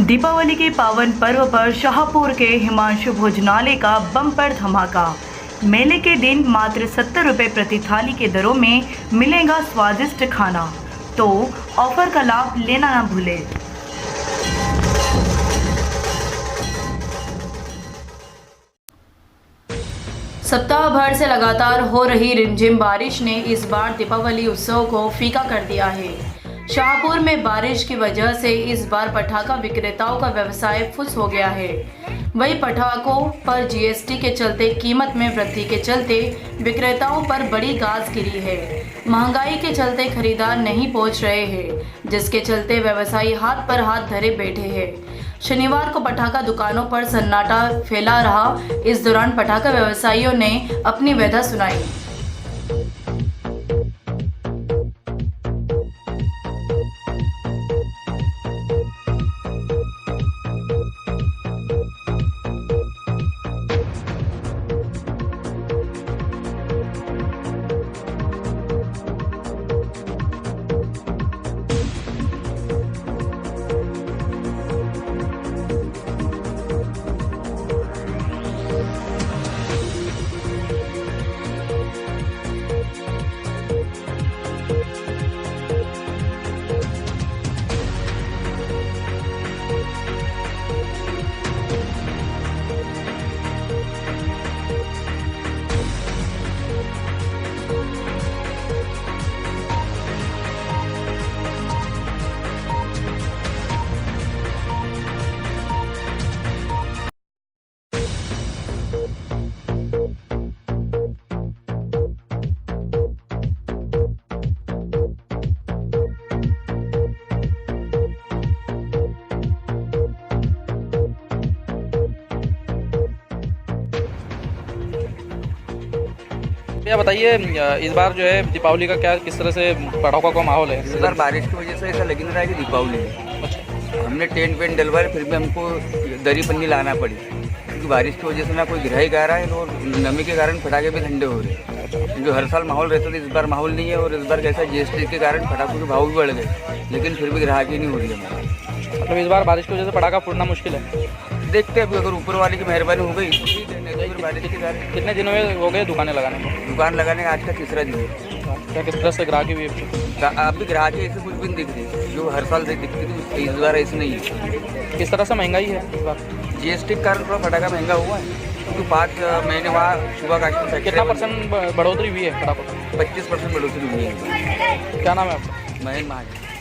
दीपावली के पावन पर्व पर शाहपुर के हिमांशु भोजनालय का बम्पर धमाका। मेले के दिन मात्र 70 रुपये प्रति थाली के दरों में मिलेगा स्वादिष्ट खाना, तो ऑफर का लाभ लेना न भूलें। सप्ताह भर से लगातार हो रही रिमझिम बारिश ने इस बार दीपावली उत्सव को फीका कर दिया है। शाहपुर में बारिश की वजह से इस बार पटाखा विक्रेताओं का व्यवसाय फुस हो गया है। वही पटाखों पर जीएसटी के चलते कीमत में वृद्धि के चलते विक्रेताओं पर बड़ी गाज गिरी है। महंगाई के चलते खरीदार नहीं पहुंच रहे हैं, जिसके चलते व्यवसायी हाथ पर हाथ धरे बैठे हैं। शनिवार को पटाखा दुकानों पर सन्नाटा फैला रहा। इस दौरान पटाखा व्यवसायियों ने अपनी व्यथा सुनाई। भैया बताइए, इस बार जो है दीपावली का क्या किस तरह से पटाखों का माहौल है? इस बार बारिश की वजह से ऐसा लग नहीं रहा है कि दीपावली है। अच्छा, हमने टेंट वेंट डलवाए, फिर भी हमको दरी पन्नी लाना पड़ी, क्योंकि बारिश की वजह से ना कोई ग्राहक आ रहा है और नमी के कारण पटाखे भी ठंडे हो रहे हैं। क्योंकि हर साल माहौल रहता था, इस बार माहौल नहीं है। और इस बार कैसा जीएसटी के कारण पटाखों के भाव भी बढ़ गए, लेकिन फिर भी ग्राहक ही नहीं हो रही है हमारा। मतलब इस बार बारिश की वजह से पटाखा फूटना मुश्किल है। देखते हैं, अभी अगर ऊपर वाले की मेहरबानी हो गई तो ठीक है, नहीं तो फिर बारिश के कारण। कितने दिनों में हो गए दुकानें लगाने को? दुकान लगाने का आज का तीसरा दिन है। क्या किस तरह से ग्राहक भी आप भी ग्राहक ऐसे कुछ भी नहीं दिख रही, जो हर साल दिखती थी इस बार ऐसे नहीं है। किस तरह से महंगाई है इस बार? जीएसटी के कारण थोड़ा पटाखा महंगा हुआ है, क्योंकि 5 महीने वहाँ सुबह का कितना % बढ़ोतरी हुई है पटाखों? 25% बढ़ोतरी हुई है। क्या नाम है आपका? महेंद्र महाजन।